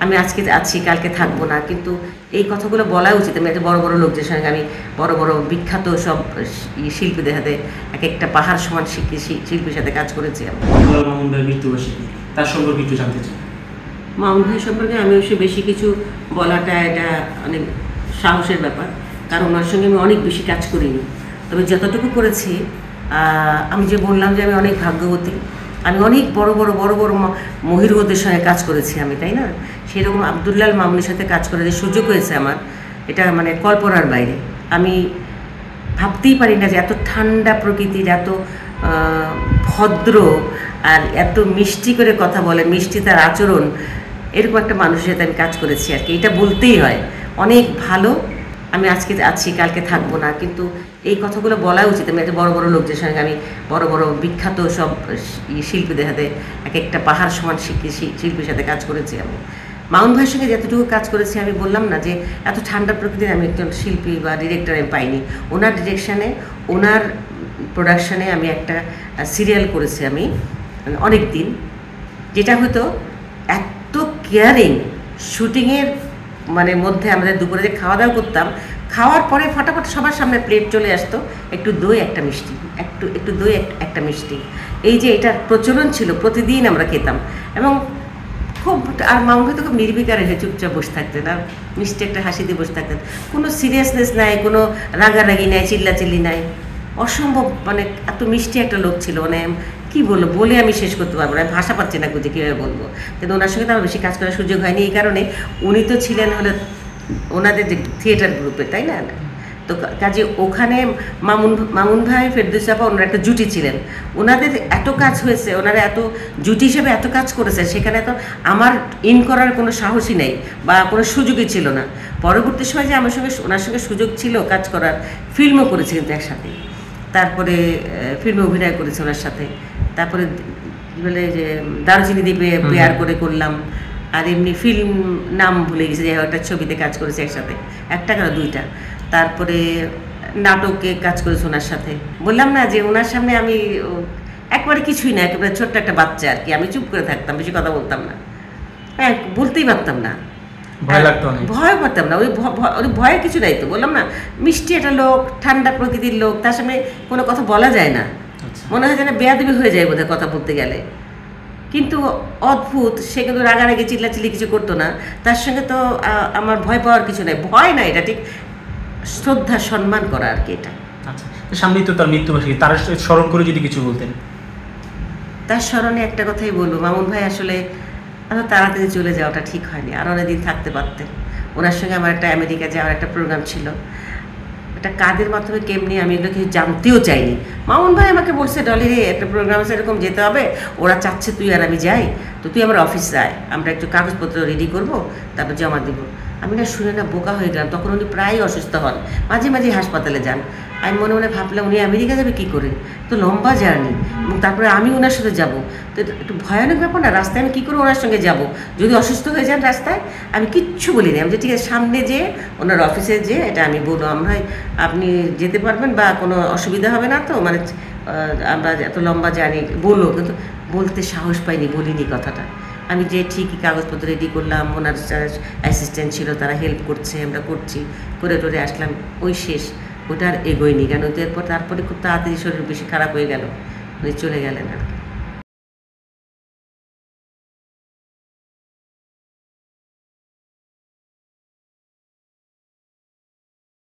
আমি আজকে আছি, কালকে থাকবো না, কিন্তু এই কথাগুলো বলা উচিত। আমি একটা বড় বড় লোকদের সঙ্গে আমি বড় বড় বিখ্যাত সব শিল্পীদের হাতে এক একটা পাহাড় সমান শিল্পীর সাথে কাজ করেছি। মামুন ভাইয়ের মৃত্যুবার্ষিকী, তার সম্পর্কে একটু জানতে চাই। মামুন ভাই সম্পর্কে আমি অবশ্য বেশি কিছু বলাটা এটা অনেক সাহসের ব্যাপার, কারণ ওনার সঙ্গে আমি অনেক বেশি কাজ করিনি। তবে যতটুকু করেছি, আমি যে বললাম যে আমি অনেক ভাগ্যবতী, আমি অনেক বড় বড় মহিরুদের সঙ্গে কাজ করেছি আমি, তাই না? সেরকম আব্দুল্লাহ মামুনের সাথে কাজ করে যে সুযোগ হয়েছে আমার, এটা মানে কল্পনার বাইরে। আমি ভাবতেই পারি না যে এত ঠান্ডা প্রকৃতির, এত ভদ্র আর এত মিষ্টি করে কথা বলে, মিষ্টি তার আচরণ, এরকম একটা মানুষের সাথে আমি কাজ করেছি আর কি। এটা বলতেই হয়, অনেক ভালো। আমি আজকে আছি, কালকে থাকবো না, কিন্তু এই কথাগুলো বলা উচিত। আমি একটা বড় বড় লোকদের সঙ্গে আমি বড় বড় বিখ্যাত সব শিল্পীদের হাতে এক একটা পাহাড় সমান শিল্পীর সাথে কাজ করেছি আমি। মামুন ভাইয়ের সঙ্গে যতটুকু কাজ করেছি, আমি বললাম না যে এত ঠান্ডা প্রকৃতির আমি একজন শিল্পী বা ডিরেক্টর আমি পাইনি। ওনার ডিরেকশানে, ওনার প্রোডাকশানে আমি একটা সিরিয়াল করেছি আমি অনেক দিন, যেটা হয়তো এত কেয়ারিং। শুটিংয়ের মানে মধ্যে আমাদের দুপুরে যে খাওয়া দাওয়া করতাম, খাওয়ার পরে ফটাফট সবার সামনে প্লেট চলে আসতো, একটু দই একটা মিষ্টি, একটু দই একটা মিষ্টি। এই যে এটার প্রচলন ছিল, প্রতিদিন আমরা খেতাম। এবং খুব, আর মামুন ভাই তো খুব নির্বিকারে চুপচাপ বসে থাকতেন, আর মিষ্টি একটা হাসি দিয়ে বসে থাকতেন। কোনো সিরিয়াসনেস নাই, কোনো রাগারাগি নাই, চিল্লাচিল্লি নাই, অসম্ভব মানে এত মিষ্টি একটা লোক ছিল। মানে কী বলবো, বলে আমি শেষ করতে পারবো না, আমি ভাষা পাচ্ছি না খুঁজে কীভাবে বলবো। কিন্তু ওনার সঙ্গে তো আমার বেশি কাজ করার সুযোগ হয়নি এই কারণে, উনি তো ছিলেন হলো ওনাদের যে থিয়েটার গ্রুপে, তাই না? তো কাজে ওখানে মামুন ভাই, ফেরদৌসী আপা, ওনারা একটা জুটি ছিলেন। ওনাদের এত কাজ হয়েছে, ওনারা এত জুটি হিসেবে এত কাজ করেছে, সেখানে তো আমার ইন করার কোনো সাহসই নেই বা কোনো সুযোগই ছিল না। পরবর্তী সময় যে আমার সঙ্গে ওনার সঙ্গে সুযোগ ছিল কাজ করার, ফিল্মও করেছি কিন্তু একসাথে, তারপরে ফিল্মে অভিনয় করেছি ওনার সাথে, তারপরে বলে যে দারুচিনি দ্বীপে পেয়ার করে করলাম, আর এমনি ফিল্ম নাম ভুলে গেছি, যে একটা ছবিতে কাজ করেছি একসাথে, একটা না দুইটা। তারপরে নাটকে কাজ করেছি ওনার সাথে। বললাম না যে ওনার সামনে আমি একবারে কিছুই না, একেবারে ছোট্ট একটা বাচ্চা আর কি। আমি চুপ করে থাকতাম, বেশি কথা বলতাম না, হ্যাঁ, বলতেই পারতাম না, ভয় পারতাম না। ওই ভয়ের কিছু নাই তো, বললাম না, মিষ্টি একটা লোক, ঠান্ডা প্রকৃতির লোক, তার সামনে কোনো কথা বলা যায় না, মনে হয় যেন বেয়াদবি হয়ে যায় বোধহয় কথা বলতে গেলে। কিন্তু অদ্ভুত, সে কিন্তু রাগারাগি চিল্লাচিল্লি কিছু করতো না। তার সঙ্গে তো আমার ভয় পাওয়ার কিছু নাই, ভয় না, এটা ঠিক শ্রদ্ধা সম্মান করা আর কি। এটা আচ্ছা, সামনেই তো তার মৃত্যুবার্ষিকী, তার স্মরণ করে যদি কিছু বলতেন। তার স্মরণে একটা কথাই বলবো, মামুন ভাই আসলে এত তাড়াতাড়ি চলে যাওয়াটা ঠিক হয়নি, আর অনেকদিন থাকতে পারতেন। ওনার সঙ্গে আমার একটা আমেরিকা যাওয়ার একটা প্রোগ্রাম ছিল, একটা কাজের মাধ্যমে কেমনি আমি এগুলো কিছু জানতেও চাইনি। মামুন ভাই আমাকে বলছে, ডলি রে, একটা প্রোগ্রাম আছে, এরকম যেতে হবে, ওরা চাচ্ছে তুই আর আমি যাই, তো তুই আমার অফিসে আয়, আমরা একটু কাগজপত্র রেডি করবো, তারপর জমা দিব। আমি না শুনে না বোকা হয়ে গেলাম। তখন উনি প্রায় অসুস্থ হন, মাঝে মাঝে হাসপাতালে যান। আমি মনে মনে ভাবলাম, উনি আমেরিকা যাবে কী করে, তো লম্বা জার্নি, এবং তারপরে আমি ওনার সাথে যাব, তো একটু ভয়ানক ব্যাপার না? রাস্তায় আমি কী করে ওনার সঙ্গে যাব, যদি অসুস্থ হয়ে যান রাস্তায়? আমি কিচ্ছু বলিনি, আমি যে ঠিক আছে সামনে যেয়ে ওনার অফিসে যেয়ে এটা আমি বলবো, আমরা আপনি যেতে পারবেন বা কোনো অসুবিধা হবে না তো, মানে আমরা এত লম্বা জার্নি বললো, কিন্তু বলতে সাহস পাইনি, বলিনি কথাটা। আমি যে ঠিকই কাগজপত্র রেডি করলাম, ওনার অ্যাসিস্ট্যান্ট ছিল, তারা হেল্প করছে, আমরা করছি, করে টোরে আসলাম, ওই শেষ। ওটা আর এগোয়নি কেন, এরপর তারপরে খুব তাড়াতাড়ি শরীর বেশি খারাপ হয়ে গেল, উনি চলে গেলেন আর কি।